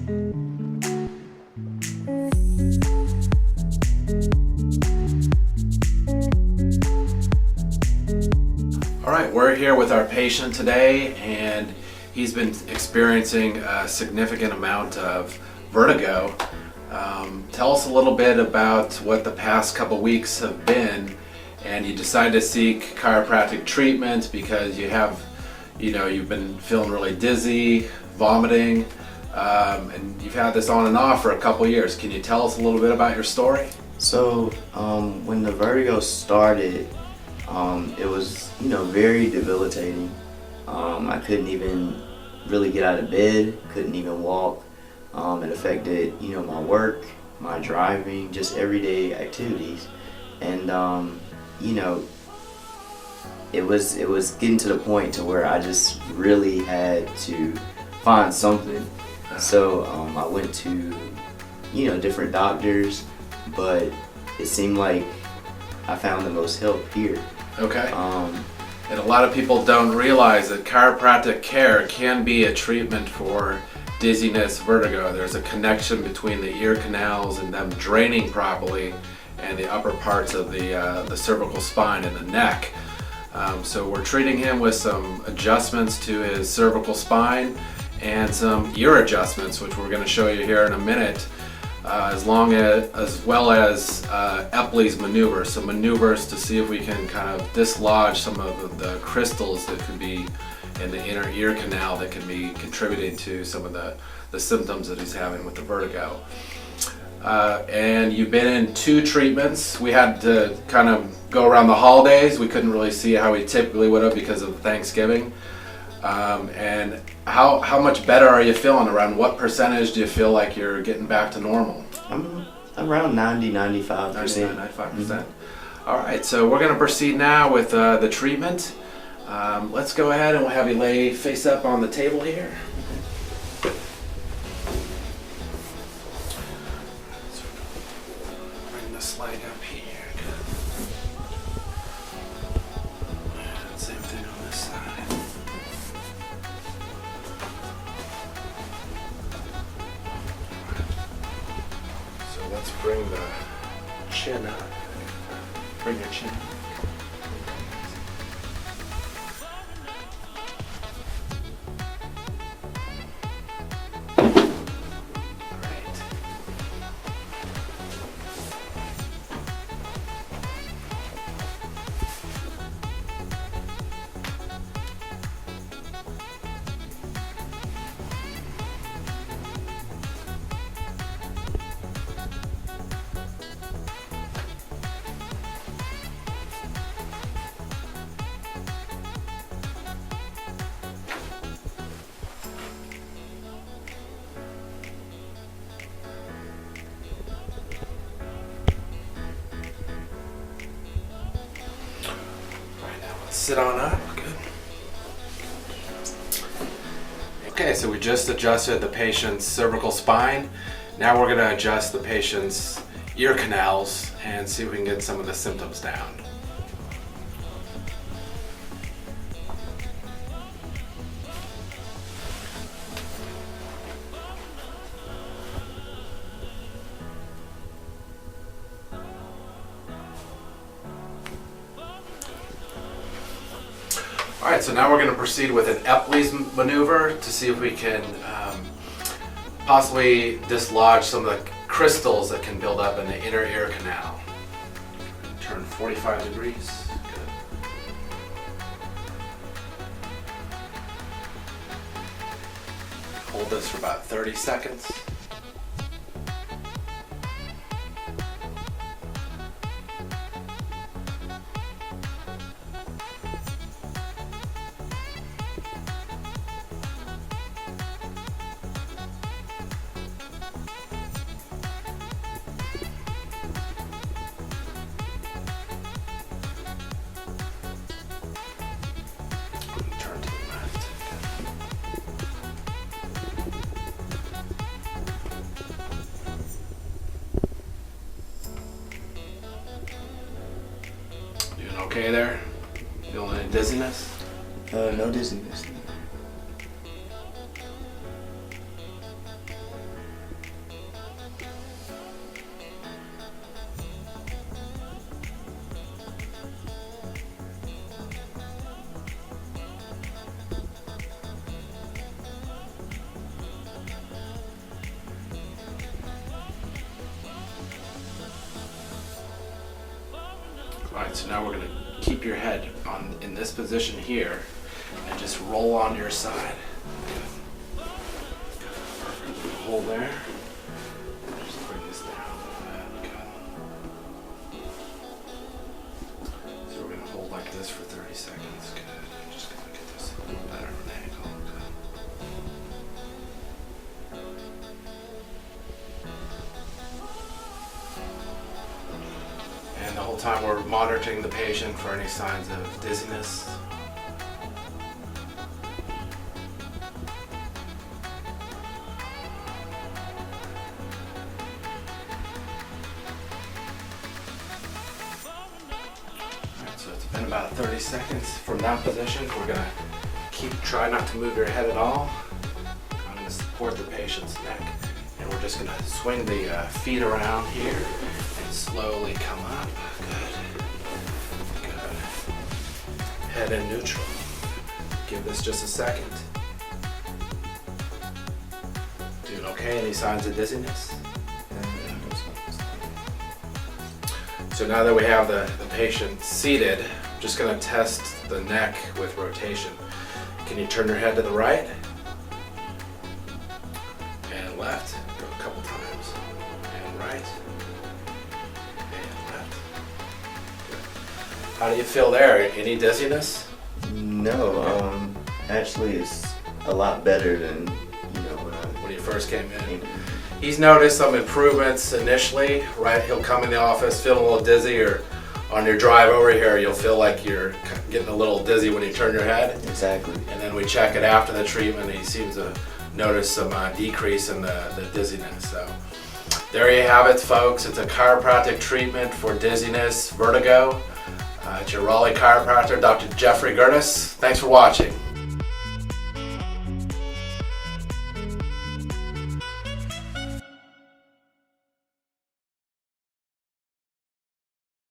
All right, we're here with our patient today, and he's been experiencing a significant amount of vertigo. Tell us a little bit about what the past couple weeks have been, and you decided to seek chiropractic treatment because you've been feeling really dizzy, vomiting, and you've had this on and off for a couple years. Can you tell us a little bit about your story? So when the vertigo started, it was very debilitating. I couldn't even really get out of bed, couldn't even walk. It affected my work, my driving, just everyday activities, and it was getting to the point to where I just really had to find something. So I went to different doctors, but it seemed like I found the most help here. Okay. And a lot of people don't realize that chiropractic care can be a treatment for dizziness, vertigo. There's a connection between the ear canals and them draining properly and the upper parts of the cervical spine and the neck. So we're treating him with some adjustments to his cervical spine and some ear adjustments, which we're going to show you here in a minute, as well as Epley Maneuver, some maneuvers to see if we can kind of dislodge some of the crystals that could be in the inner ear canal that can be contributing to some of the symptoms that he's having with the vertigo. And you've been in 2 treatments. We had to kind of go around the holidays. We couldn't really see how we typically would have because of Thanksgiving. And how much better are you feeling? Around what percentage do you feel like you're getting back to normal? I'm around 90-95%. 95%. Mm-hmm. All right, so we're going to proceed now with the treatment. Let's go ahead and we'll have you lay face up on the table here. Bring the slide up here. And same thing on this side. So let's bring the chin up. Bring your chin up. Sit on up, good. Okay, so we just adjusted the patient's cervical spine. Now we're going to adjust the patient's ear canals and see if we can get some of the symptoms down. All right, so now we're going to proceed with an Epley Maneuver to see if we can possibly dislodge some of the crystals that can build up in the inner ear canal. Turn 45 degrees. Good. Hold this for about 30 seconds. Okay there? Feeling any dizziness? No dizziness. Alright, so now we're going to keep your head in this position here and just roll onto your side. Good. Perfect. Hold there. Just bring this down. Good. So we're going to hold like this for 30 seconds. Good. Just going to get this a little better of an angle. Good. And the whole time we're monitoring the patient for any signs of dizziness. So it's been about 30 seconds from that position. We're gonna try not to move your head at all. I'm gonna support the patient's neck, and we're just gonna swing the feet around here and slowly come up. Good. Good. Head in neutral. Give this just a second. Doing okay? Any signs of dizziness? So now that we have the patient seated, I'm just going to test the neck with rotation. Can you turn your head to the right? And left. Go a couple times. And right. And left. Good. How do you feel there? Any dizziness? No, actually it's a lot better than, When you first came in? He's noticed some improvements initially, right? He'll come in the office feeling a little dizzy, or on your drive over here, you'll feel like you're getting a little dizzy when you turn your head. Exactly. And then we check it after the treatment, and he seems to notice some decrease in the dizziness. So there you have it, folks. It's a chiropractic treatment for dizziness, vertigo. It's your Raleigh chiropractor, Dr. Jeffrey Gerdes. Thanks for watching.